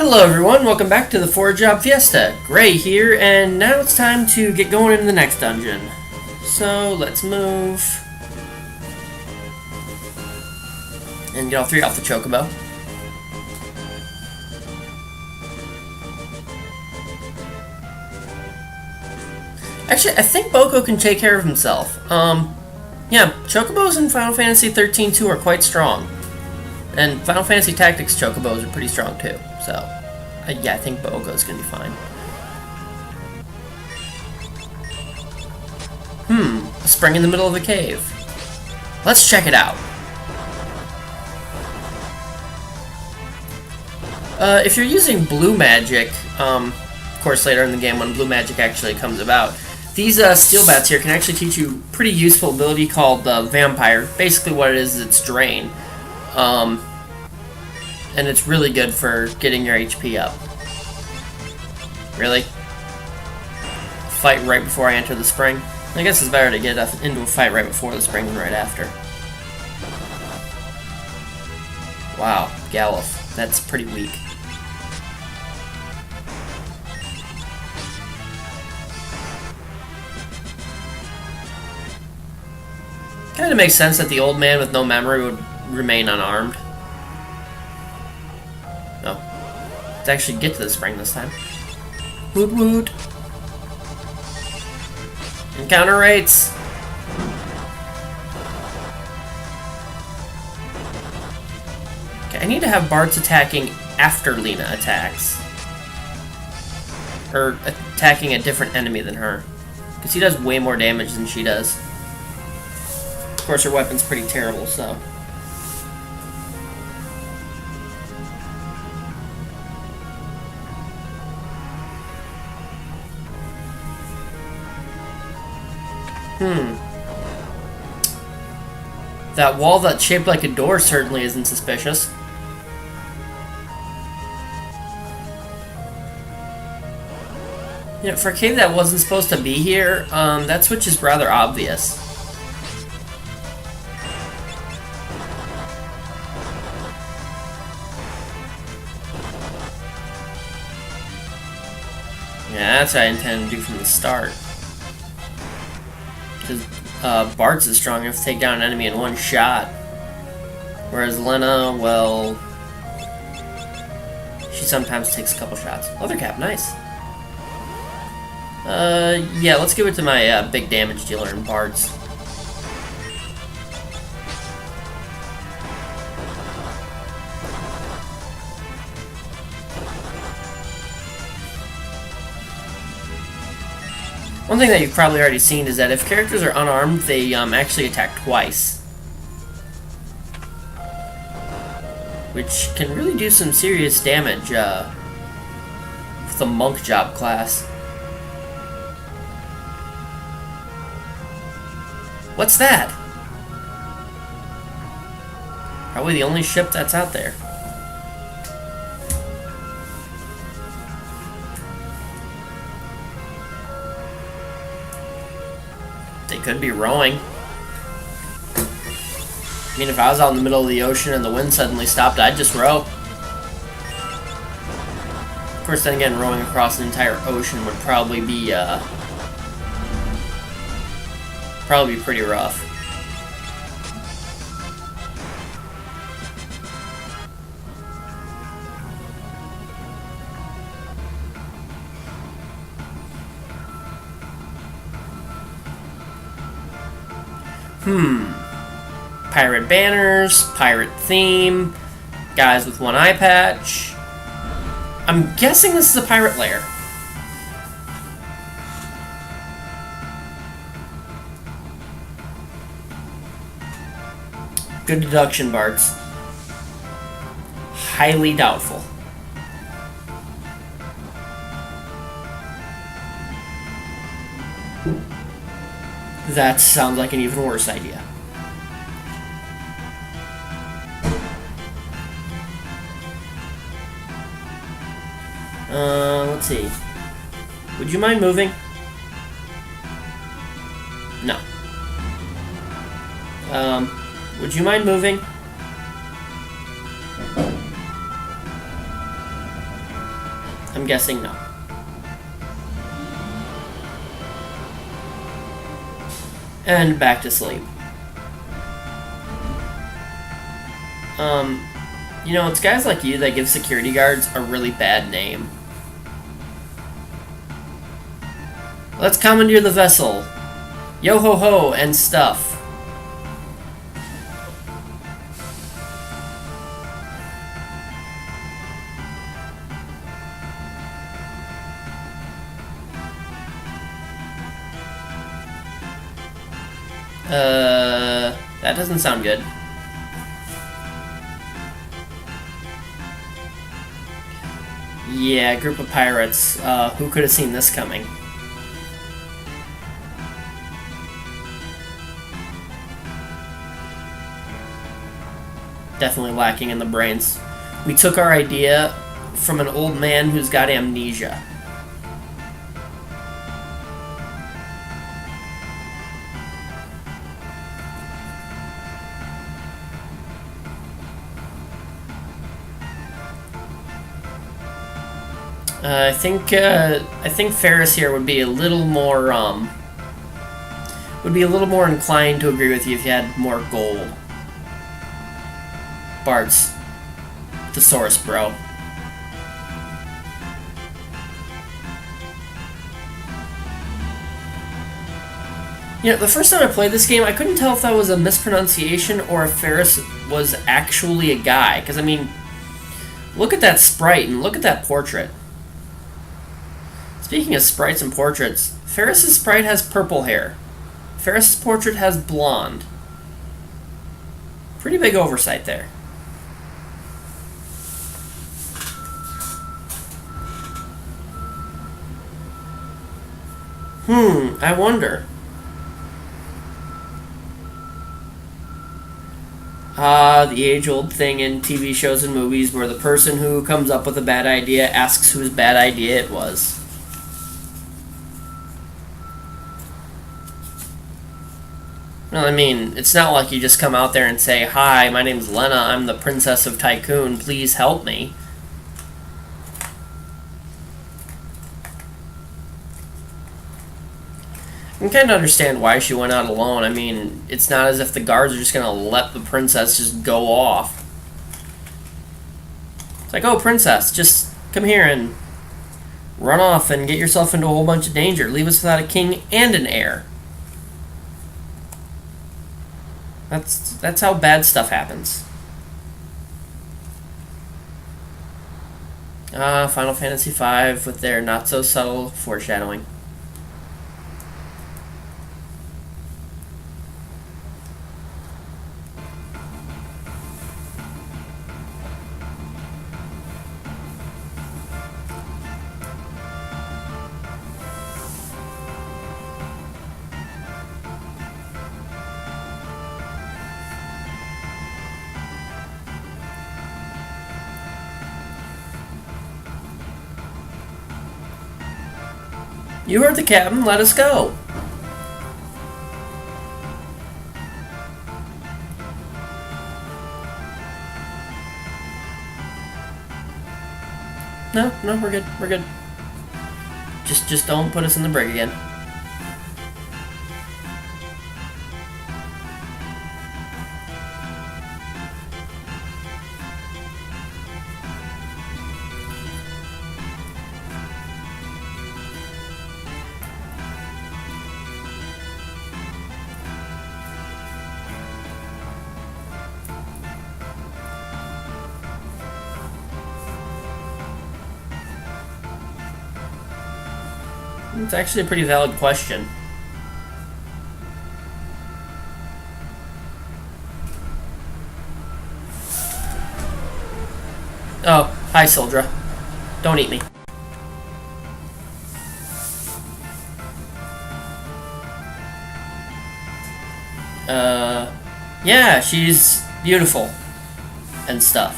Hello everyone, welcome back to the 4-Job Fiesta. Gray here, and now it's time to get going into the next dungeon. So, let's move. And get all three off the chocobo. Actually, I think Boko can take care of himself. Yeah, chocobos in Final Fantasy 13-2 are quite strong. And Final Fantasy Tactics chocobos are pretty strong too, so yeah, I think Bogo's gonna be fine. A spring in the middle of the cave. Let's check it out. If you're using blue magic, of course later in the game when blue magic actually comes about, these steel bats here can actually teach you a pretty useful ability called Vampire. Basically what it is it's Drain. And it's really good for getting your HP up. Really? Fight right before I enter the spring? I guess it's better to get into a fight right before the spring than right after. Wow, Galuf. That's pretty weak. Kinda makes sense that the old man with no memory would remain unarmed. Let's actually get to the spring this time. Woot woot. Encounter rates. Okay, I need to have Bart's attacking after Lenna attacks. Or attacking a different enemy than her. Because he does way more damage than she does. Of course, her weapon's pretty terrible, so... That wall that's shaped like a door certainly isn't suspicious. You know, for a cave that wasn't supposed to be here, that switch is rather obvious. Yeah, that's what I intended to do from the start. Because Bart's is strong enough to take down an enemy in one shot. Whereas Lenna, well... she sometimes takes a couple shots. Leather cap, nice. Yeah, let's give it to my big damage dealer in Bart's. One thing that you've probably already seen is that if characters are unarmed, they actually attack twice. Which can really do some serious damage with the monk job class. What's that? Probably the only ship that's out there. They could be rowing. I mean, if I was out in the middle of the ocean and the wind suddenly stopped, I'd just row. Of course, then again, rowing across an entire ocean would probably be pretty rough. Pirate banners, pirate theme, guys with one eye patch. I'm guessing this is a pirate lair. Good deduction, Bart's. Highly doubtful. That sounds like an even worse idea. Let's see. Would you mind moving? No. Would you mind moving? guessing no. And back to sleep. You know, it's guys like you that give security guards a really bad name. Let's commandeer the vessel. Yo ho ho and stuff. That doesn't sound good. Yeah, group of pirates. Who could have seen this coming? Definitely lacking in the brains. We took our idea from an old man who's got amnesia. I think Ferris here would be a little more inclined to agree with you if you had more gold. Bart's thesaurus, bro. You know, the first time I played this game, I couldn't tell if that was a mispronunciation or if Ferris was actually a guy. Because, I mean, look at that sprite and look at that portrait. Speaking of sprites and portraits, Ferris's sprite has purple hair. Ferris's portrait has blonde. Pretty big oversight there. I wonder. The age-old thing in TV shows and movies where the person who comes up with a bad idea asks whose bad idea it was. Well, I mean, it's not like you just come out there and say, "Hi, my name's Lenna, I'm the Princess of Tycoon, please help me." I can kind of understand why she went out alone. I mean, it's not as if the guards are just going to let the princess just go off. It's like, oh, princess, just come here and run off and get yourself into a whole bunch of danger. Leave us without a king and an heir. That's how bad stuff happens. Final Fantasy V with their not-so-subtle foreshadowing. You heard the captain, let us go. No, we're good. We're good. Just don't put us in the brig again. It's actually a pretty valid question. Oh, hi, Sildra. Don't eat me. Yeah, she's beautiful and stuff.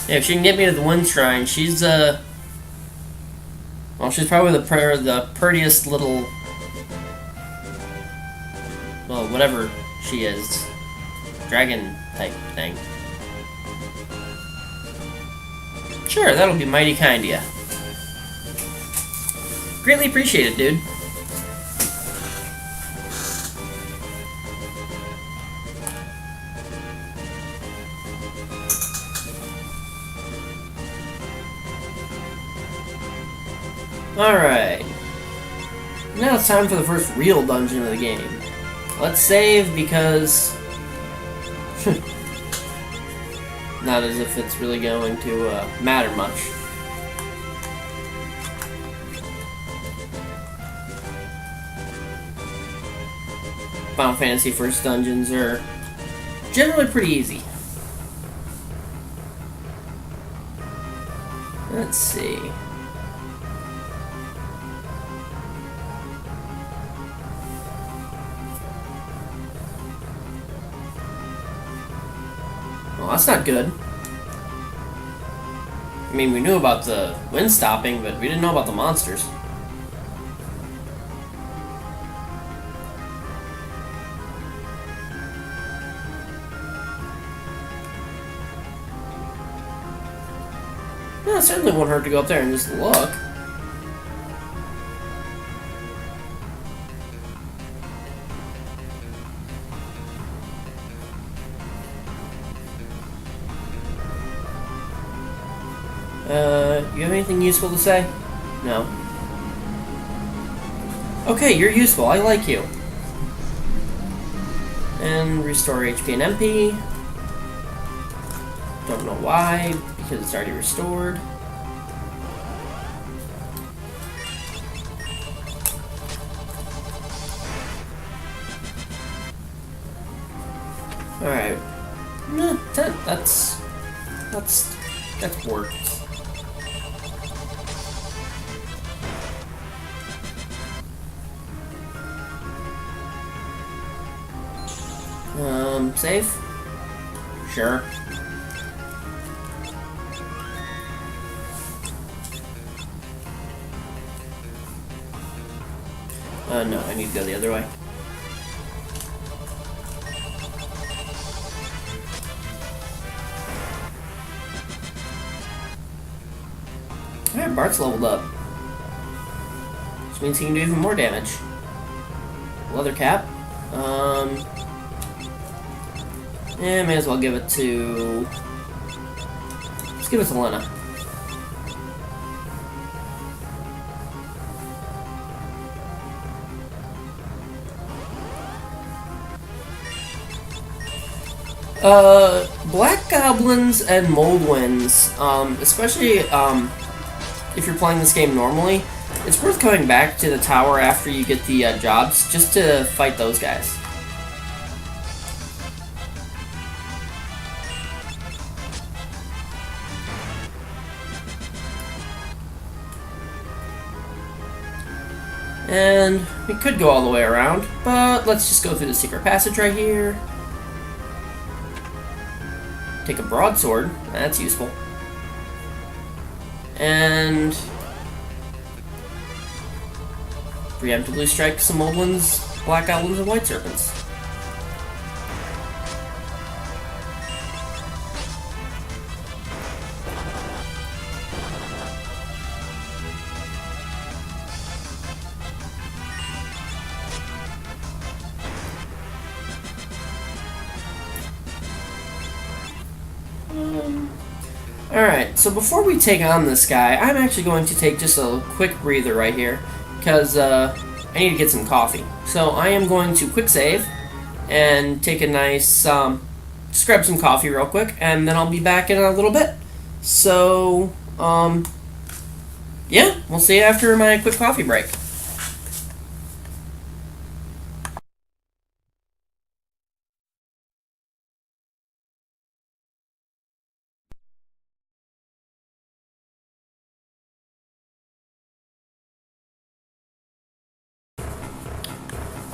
Yeah, if she can get me to the Wind Shrine, she's, well, she's probably the prettiest little, well, whatever she is. dragon type thing. Sure, that'll be mighty kind of ya. Greatly appreciated, dude. Alright. Now it's time for the first real dungeon of the game. Let's save because... not as if it's really going to matter much. Final Fantasy first dungeons are generally pretty easy. Let's see. Well, that's not good. I mean, we knew about the wind stopping, but we didn't know about the monsters. No, it certainly won't hurt to go up there and just look. You have anything useful to say? No. Okay, you're useful. I like you. And restore HP and MP. Don't know why, because it's already restored. Alright. No, that's worked. Save? Sure. No, I need to go the other way. Alright, Bart's leveled up. Which means he can do even more damage. Leather cap. Yeah, may as well give it to... Let's give it to Lenna. Black Goblins and Moldwinds, especially, if you're playing this game normally, it's worth coming back to the tower after you get the, jobs, just to fight those guys. And we could go all the way around, but let's just go through the secret passage right here. Take a broadsword, that's useful. And preemptively strike some old ones, black goblins, and white serpents. Alright, so before we take on this guy, I'm actually going to take just a quick breather right here, because I need to get some coffee. So I am going to quick save, and take a nice, just grab some coffee real quick, and then I'll be back in a little bit. So, yeah, we'll see you after my quick coffee break.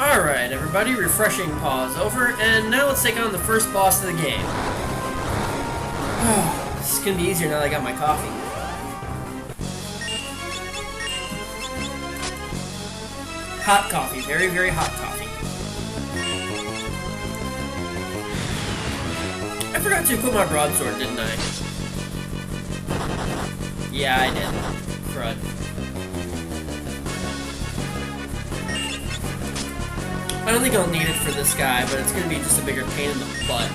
Alright, everybody, refreshing pause over, and now let's take on the first boss of the game. This is gonna be easier now that I got my coffee. Hot coffee, very, very hot coffee. I forgot to equip my broadsword, didn't I? Yeah, I did. Crud. I don't think I'll need it for this guy, but it's gonna be just a bigger pain in the butt.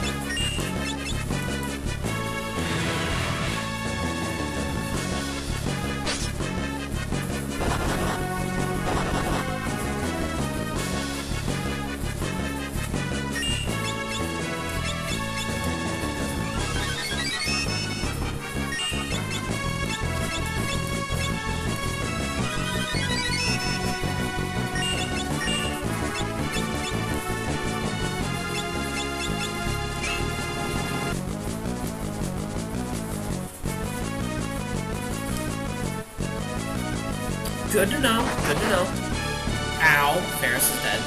Good to know, good to know. Ow, Ferris is dead.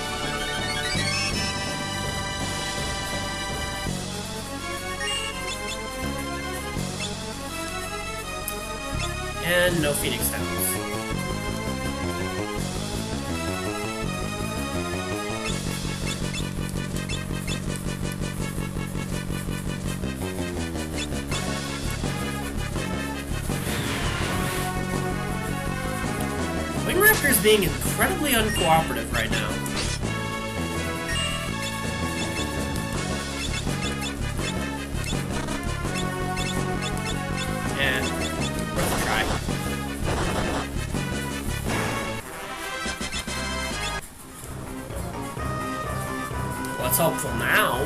And no Phoenix Downs. Raptor's being incredibly uncooperative right now. And worth a try. Well, that's helpful now.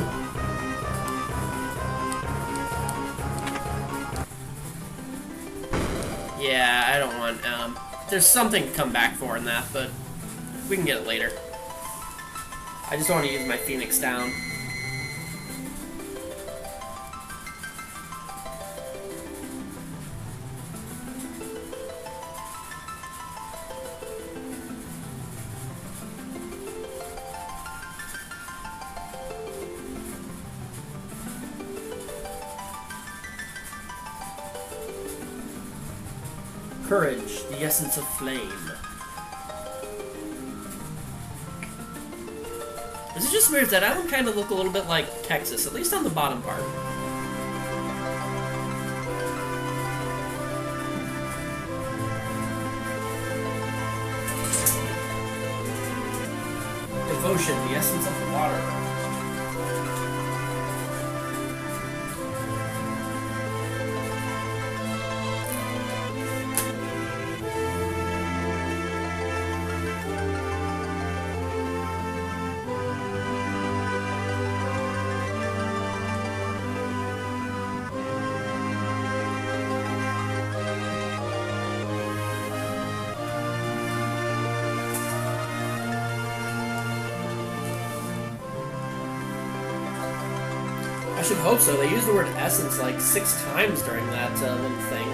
Yeah, I don't want, there's something to come back for in that, but we can get it later. I just want to use my Phoenix down. Courage, the essence of flame. Is it just weird that island kind of look a little bit like Texas, at least on the bottom part? Devotion, the essence of water. I should hope so. They used the word essence like 6 times during that little thing.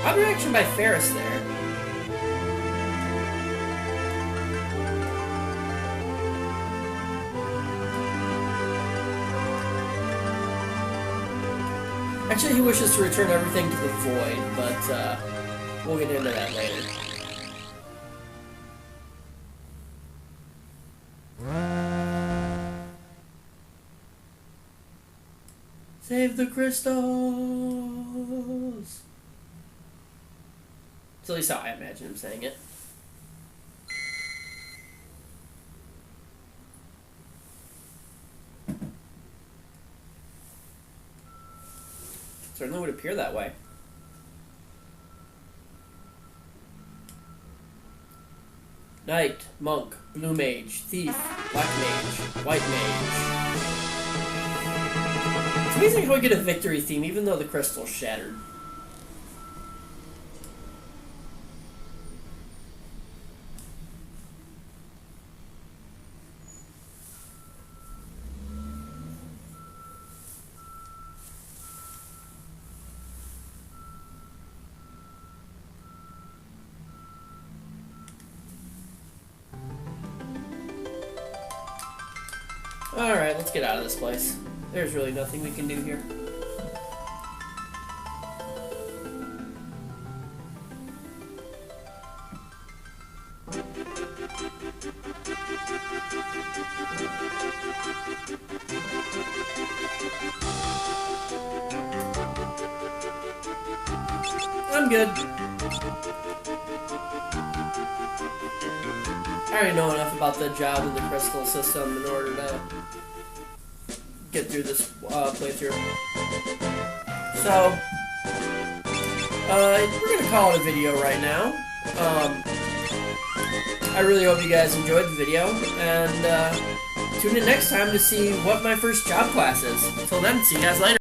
Odd reaction by Ferris there. Actually, he wishes to return everything to the void, but we'll get into that later. Save the crystals! That's at least how I imagine him saying it. Certainly would appear that way. Knight, monk, blue mage, thief, black mage, white mage. It's amazing how we get a victory theme even though the crystal's shattered. Alright, let's get out of this place. There's really nothing we can do here. I'm good. I already know enough about the job and the crystal system in order to get through this playthrough. So, we're gonna call it a video right now. I really hope you guys enjoyed the video, and tune in next time to see what my first job class is. Until then, see you guys later.